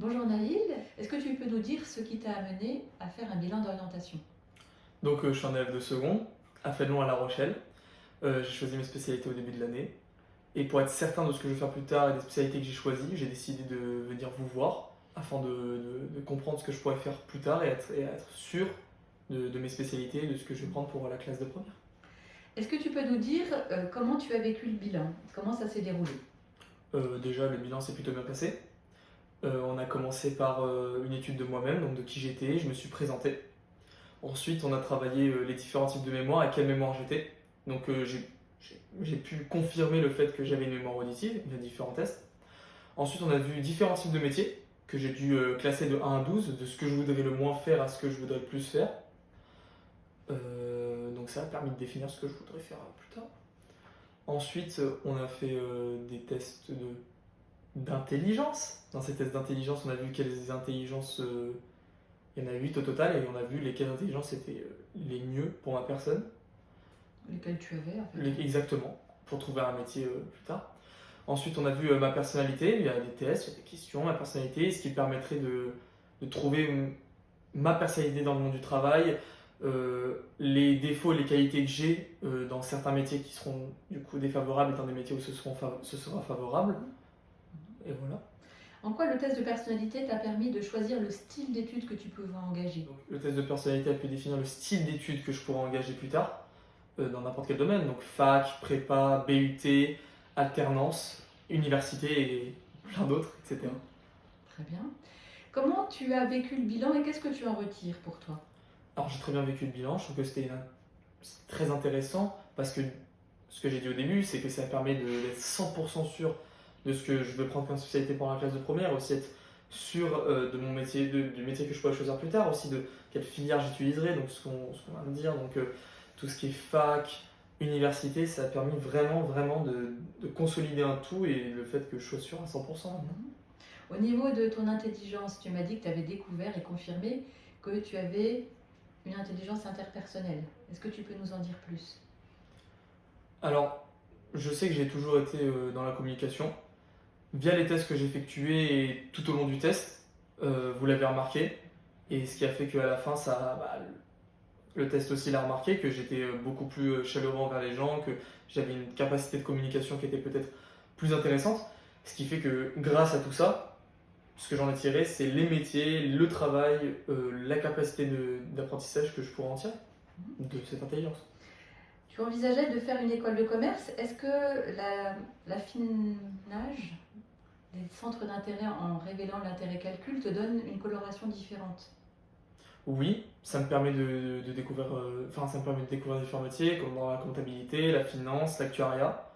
Bonjour Naïl, est-ce que tu peux nous dire ce qui t'a amené à faire un bilan d'orientation? Donc, je suis un élève de seconde, à Fénelon à La Rochelle. J'ai choisi mes spécialités au début de l'année. Et pour être certain de ce que je vais faire plus tard et des spécialités que j'ai choisies, j'ai décidé de venir vous voir afin de comprendre ce que je pourrais faire plus tard et être sûr de mes spécialités et de ce que je vais prendre pour la classe de première. Est-ce que tu peux nous dire comment tu as vécu le bilan? Comment ça s'est déroulé? Déjà, le bilan s'est plutôt bien passé. On a commencé par une étude de moi-même, donc de qui j'étais, je me suis présenté. Ensuite, on a travaillé les différents types de mémoire et quelle mémoire j'étais. Donc, j'ai pu confirmer le fait que j'avais une mémoire auditive via différents tests. Ensuite, on a vu différents types de métiers que j'ai dû classer de 1 à 12, de ce que je voudrais le moins faire à ce que je voudrais le plus faire. Donc, ça a permis de définir ce que je voudrais faire plus tard. Ensuite, on a fait des tests d'intelligence. Dans ces tests d'intelligence, on a vu quelles intelligences. Il y en a 8 au total et on a vu lesquelles intelligences étaient les mieux pour ma personne. Lesquels tu avais en fait? Exactement, pour trouver un métier plus tard. Ensuite, on a vu ma personnalité, il y a des tests, il y a des questions, ma personnalité, ce qui permettrait de trouver ma personnalité dans le monde du travail, les défauts et les qualités que j'ai dans certains métiers qui seront du coup défavorables et dans des métiers où ce sera favorable. Et voilà. En quoi le test de personnalité t'a permis de choisir le style d'études que tu pouvais engager? Donc, le test de personnalité a pu définir le style d'études que je pourrais engager plus tard, dans n'importe quel domaine, donc fac, prépa, BUT, alternance, université et plein d'autres, etc. Très bien. Comment tu as vécu le bilan et qu'est-ce que tu en retires pour toi? Alors j'ai très bien vécu le bilan, je trouve que c'était très intéressant parce que ce que j'ai dit au début, c'est que ça permet d'être 100% sûr de ce que je veux prendre comme spécialité pour la classe de première, aussi être sûr de mon métier, du métier que je pourrais choisir plus tard, aussi de quelle filière j'utiliserai, donc ce qu'on vient de dire, donc tout ce qui est fac, université, ça a permis vraiment de consolider un tout et le fait que je sois sûr à 100% maintenant. Au niveau de ton intelligence, tu m'as dit que tu avais découvert et confirmé que tu avais une intelligence interpersonnelle. Est-ce que tu peux nous en dire plus? Alors, je sais que j'ai toujours été dans la communication. Via les tests que j'ai effectués et tout au long du test, vous l'avez remarqué. Et ce qui a fait qu'à la fin, le test aussi l'a remarqué, que j'étais beaucoup plus chaleureux envers les gens, que j'avais une capacité de communication qui était peut-être plus intéressante. Ce qui fait que grâce à tout ça, ce que j'en ai tiré, c'est les métiers, le travail, la capacité d'apprentissage que je pourrais en tirer de cette intelligence. Tu envisageais de faire une école de commerce. Est-ce que l'affinage des centres d'intérêt en révélant l'intérêt calcul te donne une coloration différente? Oui, ça me permet de découvrir, ça me permet de découvrir différents métiers, comme dans la comptabilité, la finance, l'actuariat.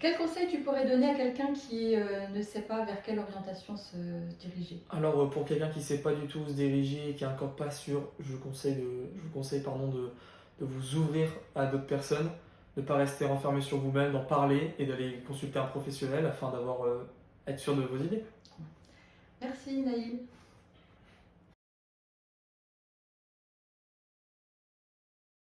Quel conseil tu pourrais donner à quelqu'un qui ne sait pas vers quelle orientation se diriger? Alors, pour quelqu'un qui ne sait pas du tout où se diriger et qui est encore pas sûr, je vous conseille de vous ouvrir à d'autres personnes, de ne pas rester renfermé sur vous-même, d'en parler et d'aller consulter un professionnel afin être sûr de vos idées. Merci Naïl.